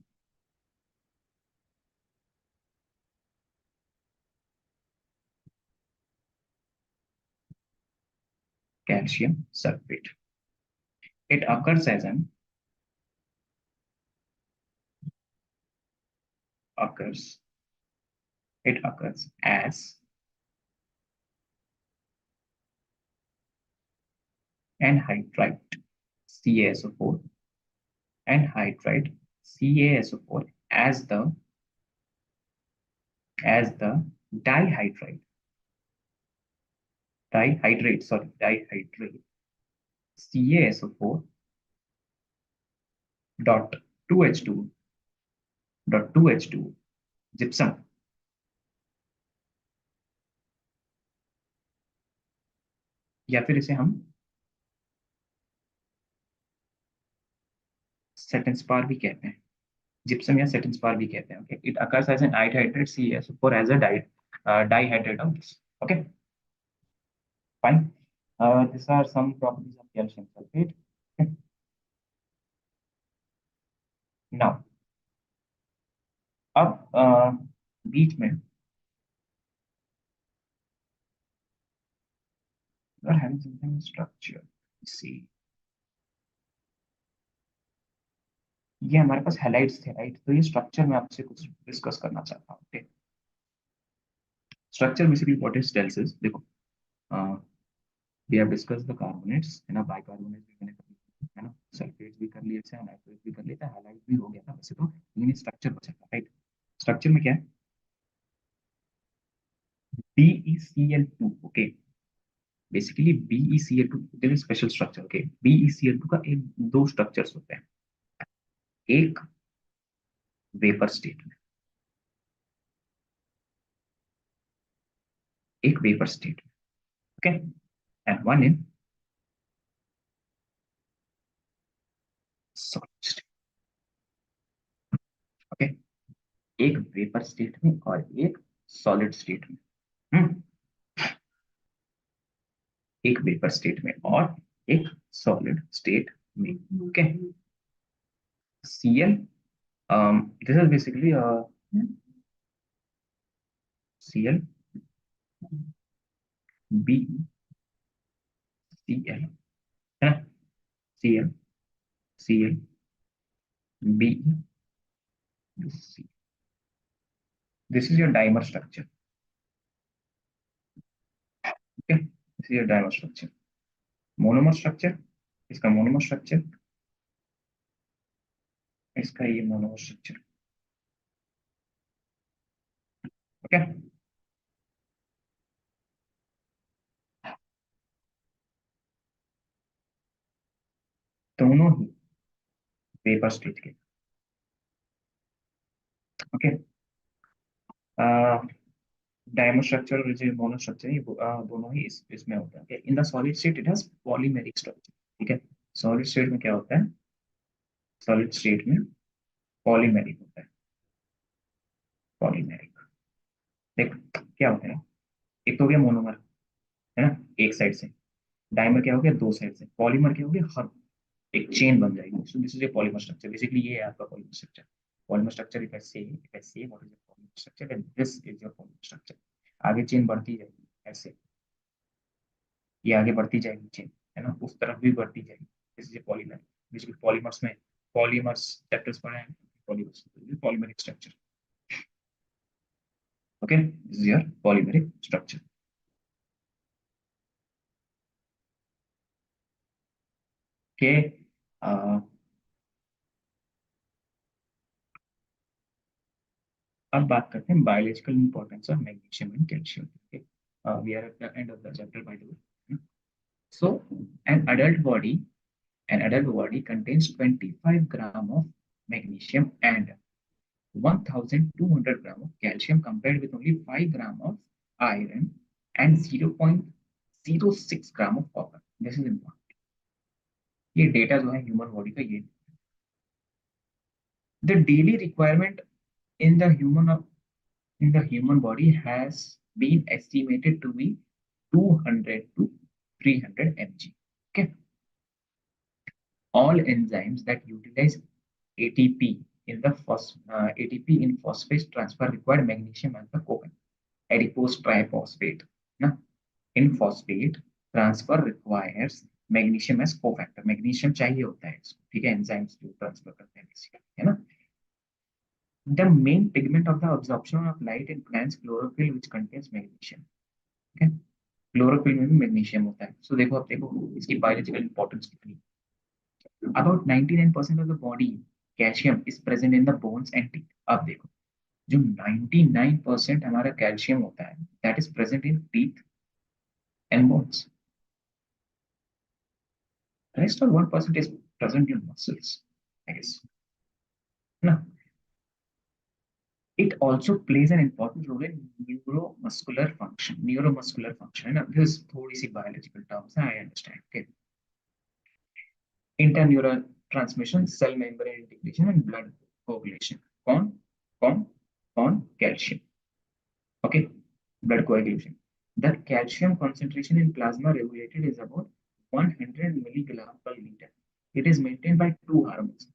Calcium sulphate, it occurs as an occurs it occurs as anhydrite CaSO4 anhydrite CaSO4 as the dihydrate dihydrate CaSO4 dot 2H2 dot 2H2 gypsum, या फिर इसे हम सेटन spar भी कहते हैं, जिप्सम या सेटन स्पार भी कहते हैं, okay. It occurs as an anhydride CaSO4 as a dihydrate of this, okay, fine. These are some properties of calcium sulfate, okay? Now अब बीच में we are having something structure, see, ये हमारे पास halides थे, right? तो ये structure में आपसे कुछ डिस्कस करना चाहता हूँ, okay. Structure basically what is tells is, देखो, we have discuss the carbonates, है ना, बाइकार्बोनेट्स भी मैंने कर लिया, है ना, सल्फेट्स भी कर लिए थे, नाइट्रेट्स भी कर लिए थे, हैलाइड्स भी हो गया था वैसे तो, लेकिन स्ट्रक्चर बचा था, राइट? स्ट्रक्चर में क्या है? BeCl2, okay. Basically BeCl2 there is special structure, okay. BeCl2 का एक दो स्ट्रक्चर्स होते हैं, एक वेपर स्टेट में, एक वेपर स्टेट में, okay, and one in solid state, okay. एक वेपर स्टेट में और एक सॉलिड स्टेट में, हम्म, एक वेपर स्टेट में और एक सॉलिड स्टेट में, okay. Cl, this is basically Cl, B, Cl, है ना, Cl, Cl, B, C. This is your dimer structure, okay, this is your dimer structure। Monomer structure, इसका monomer structure, इसका ये monomer structure, okay. दोनों ही vapour state के, okay. Dimer structure और जो mono structure है, ये दोनों ही इसमें होता है। In the solid state it has polymeric structure, ठीक है। सॉलिड स्टेट में क्या होता है? सॉलिड स्टेट में पॉलीमेरिक होता है, पॉलीमेरिक। देख क्या होता है, एक तो हो गया मोनोमर, है ना, एक साइड से। डायमर क्या हो गया? दो साइड से। पॉलीमर क्या हो गया? हर एक चेन बन जाएगी. So this is a polymer structure. Basically ये है आपका polymer structure. Polymer structure if I say what is a polymer structure and this is your polymer structure. आगे चेन बढ़ती जाएगी ऐसे, ये आगे बढ़ती जाएगी चेन, है ना, उस तरफ भी बढ़ती जाएगी. This is a polymer. Basically polymers में पॉलीमर्स चैप्टर्स पढ़े हैं. Polymers polymeric structure. Okay, this is your polymeric structure. Okay, अब बात करते हैं biological importance of magnesium and calcium. Okay, we are at the end of the chapter by the way. So an adult body an adult body contains 25 gram of magnesium and 1200 gram of calcium compared with only 5 gram of iron and 0.06 gram of copper. This is important. ये data जो है human body का, ये the daily requirement in the human body has been estimated to be 200 to 300 mg. Okay, all enzymes that utilize ATP ATP in phosphate transfer require magnesium as the covalent. Adipose triphosphate. Na? In phosphate transfer requires magnesium as cofactor. Magnesium चाहिए होता है इसको, ठीक है, enzymes जो transfer करते हैं basically, है ना. The main pigment of the absorption of light in plants chlorophyll which contains magnesium. Okay? Chlorophyll में भी magnesium होता है. So देखो, अब देखो इसकी biological importance कितनी. About 99% of the body calcium is present in the bones and teeth. अब देखो, जो 99% हमारा कैल्शियम होता है, that is present in teeth and bones. Rest of 1% is present in muscles, I guess. No. It also plays an important role in neuromuscular function. Neuromuscular function. Now, this is थोड़ी सी biological terms. I understand. Okay. Interneural transmission, cell membrane integration, and blood coagulation. कौन कौन कौन calcium. Okay, blood coagulation. The calcium concentration in plasma regulated is about 100 milligram per liter. It is maintained by two hormones,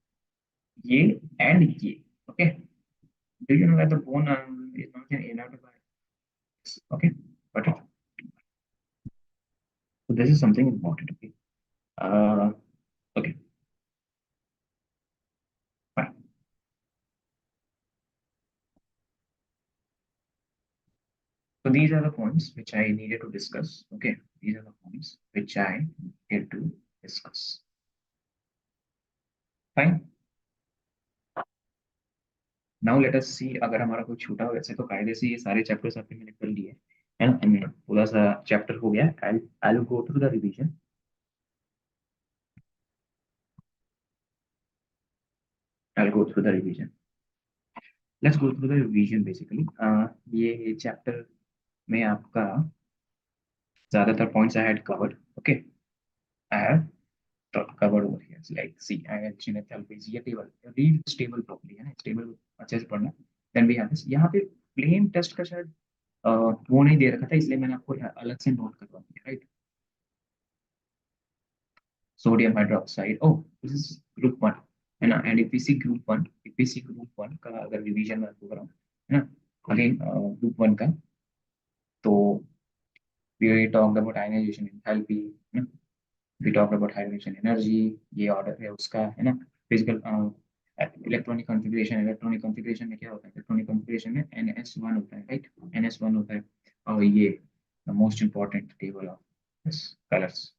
Ye and Ye. Okay. Do you know that the bone is not an inert by? Okay, but so this is something important. Okay. Uh, okay. Fine. So these are the points which I needed to discuss. Okay, these are the points which I needed to discuss. Fine. Now let us see, अगर हमारा कोई छूटा हो, वैसे तो कायदे से ये सारे चैप्टर्स आपके मैंने कर लिए है ना, पूरा सा चैप्टर हो गया. I will go through the revision. I will go through the revision. Let's go through the revision. Basically ये चैप्टर में आपका ज्यादातर points I had covered. Okay, I have covered over here. So, like, see, I mentioned it always. ये table, read this table properly, है ना, इस table को अच्छे से पढ़ना. Then we have this. यहाँ पे प्लेन टेस्ट का शायद वो नहीं दे रखा था, इसलिए मैंने आपको अलग से नोट करवा दिया. Right, sodium hydroxide. Oh, this is group one, है ना. एंड इपीसी ग्रुप वन का अगर रिवीजन मैं आपको कराऊं, है ना, अगेन ग्रुप वन का, तो we talked about ionization enthalpy, we talked about hydrogen energy, ये ऑर्डर है उसका, है ना. फिजिकल इलेक्ट्रॉनिक कॉन्फ़िगरेशन में क्या होता है, इलेक्ट्रॉनिक कॉन्फ़िगरेशन में NS1 होता है. राइट, NS1 होता है. और ये the most important table of colours.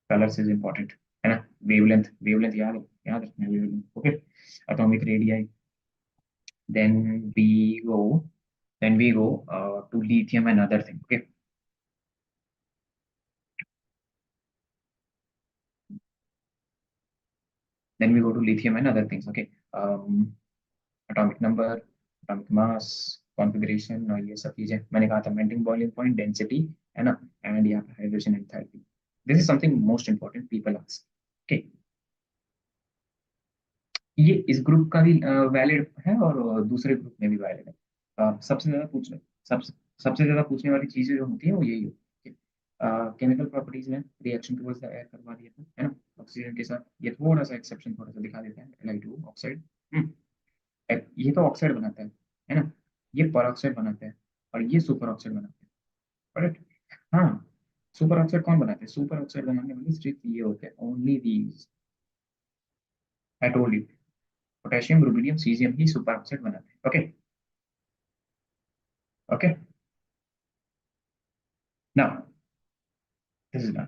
Colours is important, है ना. वेवलेंथ याद रखना wavelength. Okay, atomic radii. Then we go then we go to lithium and other thing. Okay, then we go to lithium and other things. Okay, atomic number, atomic mass, configuration, और ये सब चीजें मैंने कहा था. melting boiling point, density, है ना, and यहाँ पे hydrogen enthalpy. This is something most important people ask. Okay, ये इस ग्रुप का भी वैलिड है और दूसरे ग्रुप में भी वैलिड है. सबसे ज्यादा पूछने सबसे ज्यादा पूछने वाली चीजें जो होती है वो यही होती है. केमिकल प्रॉपर्टीज में रिएक्शन टुवर्ड्स द एयर करवा दिया था, है ना. ऑक्सीजन के साथ, ये थोड़ा सा एक्सेप्शन थोड़ा सा दिखा देते हैं, Li2 ऑक्साइड। ये तो ऑक्साइड बनाता है ना, ये पर ऑक्साइड बनाता है और ये सुपर ऑक्साइड बनाता है, करेक्ट। हाँ, सुपर ऑक्साइड कौन बनाते हैं? सुपर ऑक्साइड बनाने वाले सिर्फ ये होते हैं, only these, I told you, potassium, rubidium, caesium he super oxide बनाते हैं। Okay okay, now this is done.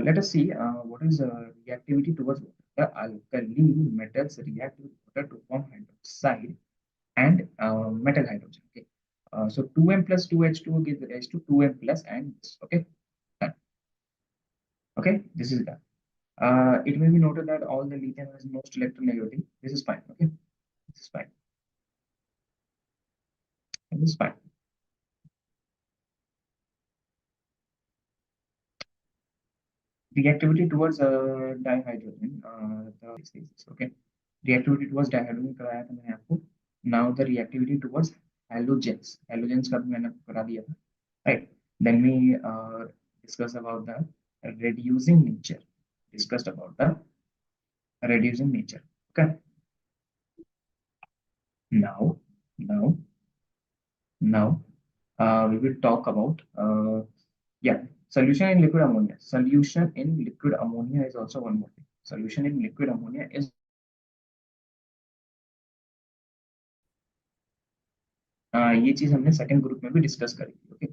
Let us see what is reactivity towards water. The alkali metals react with water to form hydroxide and metal hydrogen. Okay, so 2m plus 2h2 gives rise to 2m plus and this. Okay, done. Okay, this is done. It may be noted that all the lithium has most electronegativity. This is fine. Okay, this is fine. This is fine. Reactivity towards dihydrogen. Okay, reactivity towards dihydrogen कराया था मैंने आपको. Now the reactivity towards halogens. Halogens का भी मैंने आपको करा दिया था. Right. Then we discuss about the reducing nature. Discussed about the reducing nature. Okay. Now, now, now, we will talk about yeah, solution in liquid ammonia. Solution in liquid ammonia is also one more thing. Solution in liquid ammonia is ये चीज हमने second group में भी discuss करी थी. Okay,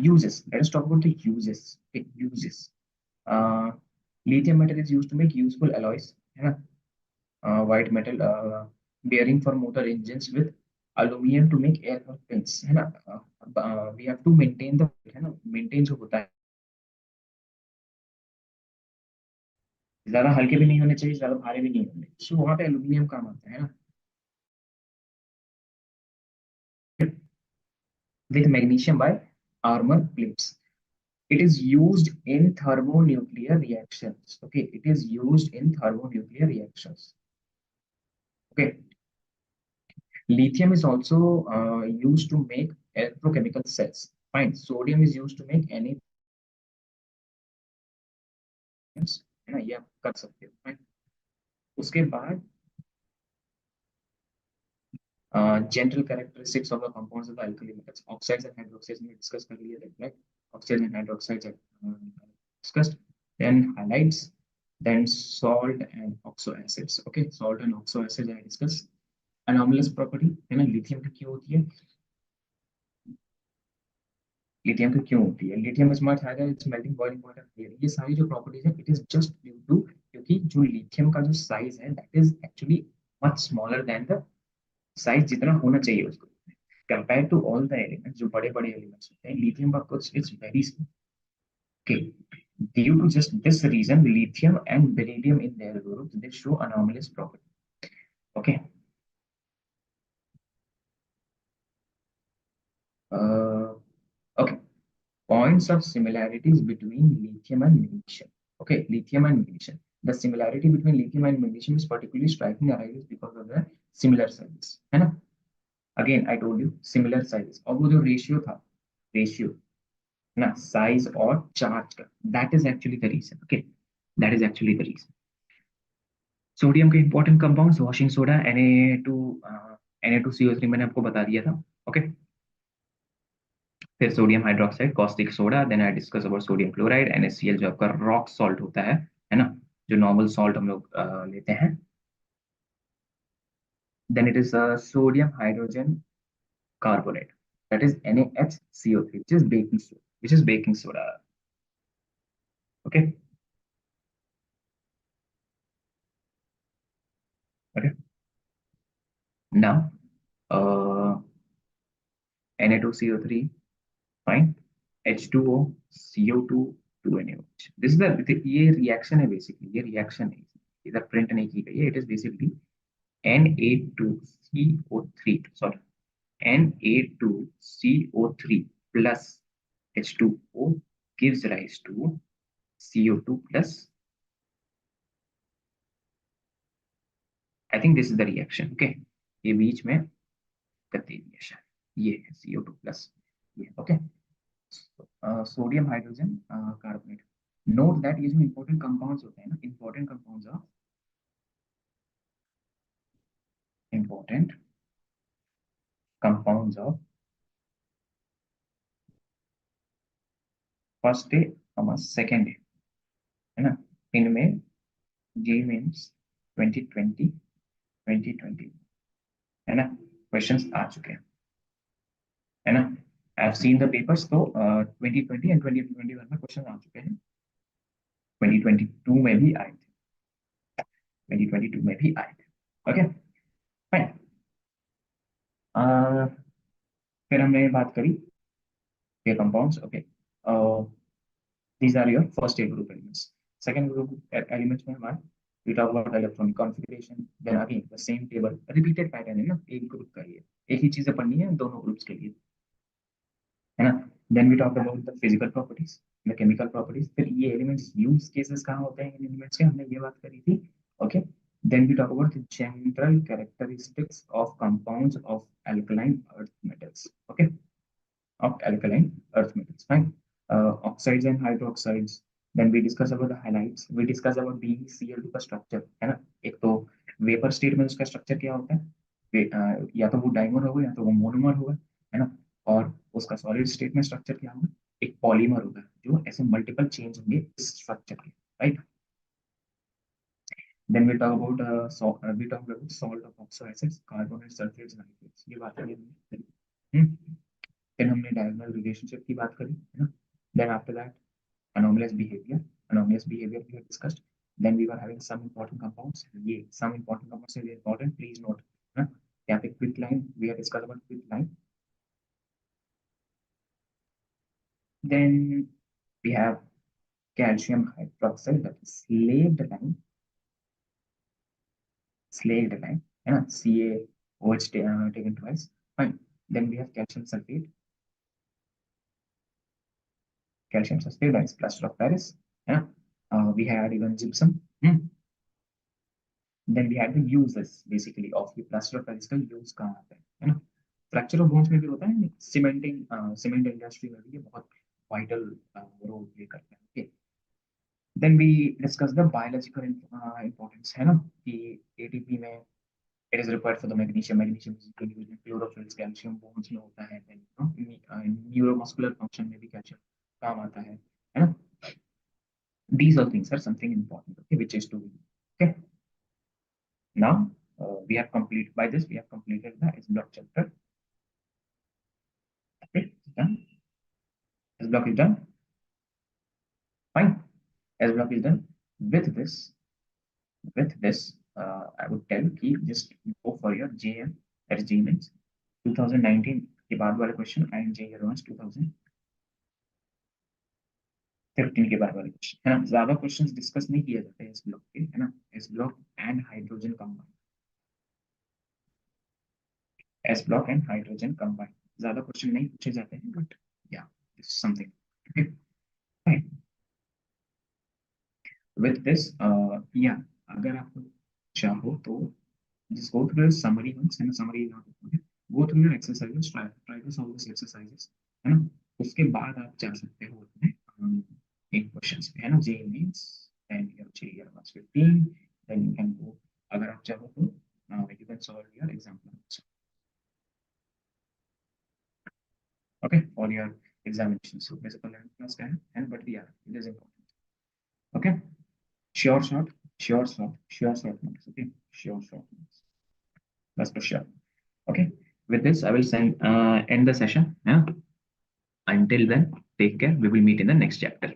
uses. Let us talk about the uses. Okay, uses. Lithium metal is used to make useful alloys, है ना? White metal bearing for motor engines with aluminum to make aircraft fins, है ना? We have to maintain the, है ना, maintain जो होता है, ज्यादा हल्के भी नहीं होने चाहिए, ज्यादा भारी भी नहीं होने, सो वहां पे एल्यूमिनियम काम आता है ना. With magnesium by armor plates. It is used in thermonuclear reactions. Okay, it is used in thermonuclear reactions. Okay, lithium is also used to make electrochemical cells. Fine, sodium is used to make any, है ना, ये आप कर सकते हो. Fine. उसके बाद general characteristics of the compounds of the alkali metals, oxides and hydroxides में discuss कर लिया था, right? Oxides and hydroxides are discussed. Then halides, then salt and oxo acids. Okay, salt and oxo acids I discussed. Anomalous property है ना, lithium की क्यों होती है? लिथियम की क्यों होती है? Lithium is much higher, its melting boiling point of flare. ये सारी जो प्रॉपर्टीज है, it is just due to, क्योंकि जो लिथियम का जो साइज है, that is actually much smaller than the size जितना होना चाहिए उसको, compare to all the elements. जो बड़े बड़े एलिमेंट्स होते हैं, लिथियम का कुछ is very small. Okay, due to just this reason, lithium and beryllium in their groups, they show anomalous property. Okay, uh, okay, points of similarities between lithium and magnesium. Okay, lithium and magnesium. The similarity between lithium and magnesium is particularly striking arises because of the similar sizes, है ना? Again, I told you similar sizes. और वो जो ratio था, ratio ना, size और charge का, that is actually the reason. Okay, that is actually the reason. Sodium के important compounds, washing soda, Na2CO3 मैंने आपको बता दिया था. ओके, फिर sodium hydroxide, caustic soda, then I discuss about sodium chloride, NaCl जो आपका रॉक सॉल्ट होता है ना, जो नॉर्मल सॉल्ट हम लोग लेते हैं. Then it is sodium hydrogen carbonate, that is NaHCO3, which is baking soda. Okay, okay. Now, Na2CO3, fine. H2O, CO2, 2NaOH. This is ये रिएक्शन है, बेसिकली ये रिएक्शन है, इधर प्रिंट नहीं की गई है. It is basically Na2CO3, sorry, Na2CO3 plus H2O gives rise to CO2 plus, I think this is the reaction. Okay, ये बीच में करती है रिएक्शन, ये है CO2 plus ये. Okay, sodium hydrogen carbonate. Note that ये जो इंपॉर्टेंट कंपाउंड्स होते हैं ना, important compounds of first day और सेकेंड डे, है ना, इनमें जे मेंस 2020 2020 है ना, क्वेश्चंस आ चुके हैं, है ना। I have seen the papers, तो 2020 एंड 2021 में क्वेश्चन आ चुके हैं, 2022 में भी आए थे, 2022 में भी आए थे। Okay fine. फिर हमने बात करी ये compounds. Okay, these are your first A group elements. Second group elements में हमारा we talk about electronic configuration, then again the same table, repeated pattern है ना, एक ग्रुप का ये एक ही चीजें पढ़नी है दोनों ग्रुप्स के लिए, है ना। then we talk about the physical properties, the chemical properties, फिर ये elements use cases कहाँ होते हैं इन elements के, हमने ये बात करी थी। okay, then we talk about the general characteristics of compounds of alkaline earth metals, okay, of alkaline earth metals, fine. Oxides and hydroxides. Then we discuss about the highlights. We discuss about BeCl2 का structure, है ना। एक तो vapour state में उसका structure क्या होता है, या तो वो डाइमर होगा या तो वो मोनोमर होगा, है ना। और उसका सॉलिड स्टेट में स्ट्रक्चर क्या होगा, एक पॉलीमर होगा, जो ऐसे मल्टीपल चेंज होंगे इस स्ट्रक्चर के, right. Then we talk about salt of oxo acids, carbonate, sulfates, nitrates, ये बात करी हमने। फिर हमने डायगोनल रिलेशनशिप की बात करी, है ना। Then after that anomalous behavior we have discussed. Then we were having some important compounds, ये some important compounds are very important, please note, है ना। यहाँ पे quick line, we have discussed about quick line. Then we have calcium hydroxide, that is slaked line, है ना, CaOH taken twice, fine. Then we have calcium sulfate that is plaster of Paris, है ना। We had even gypsum. Then we had the uses basically of the plaster of Paris का use कहाँ आता है ना। Fracture of bones में भी होता है, सीमेंट इंडस्ट्री में भी ये बहुत वाइटल रोल प्ले करता है। Okay, then we discuss the biological importance, है ना, कि एटीपी में it is required for the magnesium is used in chlorophylls, calcium bones में होता है, देन न्यूरोमस्कुलर फंक्शन में भी कैल्शियम काम आता है ना। These all things are something important, okay, which is to be, okay. Now we have completed, by this we have completed the S block chapter. Okay, done. S block is done. Fine. S block is done. With this, I would tell you just go for your JM, that is JEE-Main 2019 के बाद वाले question and JEE Advanced 2015 के बाद वाले question, है ना। ज्यादा questions discuss नहीं किए जाते हैं इस ब्लॉक के, है ना। इस block and hydrogen combine, S block and hydrogen combine, ज्यादा क्वेश्चन नहीं पूछे जाते हैं, बट या something, okay. With this, yeah, अगर आप चाहो तो just go through the summary once, and summary is not important. Go through your exercises, try to solve these exercises, है ना। उसके बाद आप जा सकते हो अपने इन क्वेश्चंस पे, है ना। JEE Mains and your JEE Advanced 15, then you can go, अगर आप चाहो तो you can solve your example also, okay, for your examination. So physical and plus can, and but yeah, it is important, okay. Sure short notes, okay, sure short notes, that's for sure, okay. With this I will end the session, yeah. Until then, take care, we will meet in the next chapter,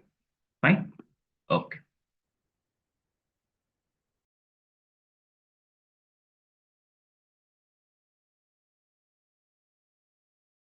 fine, okay.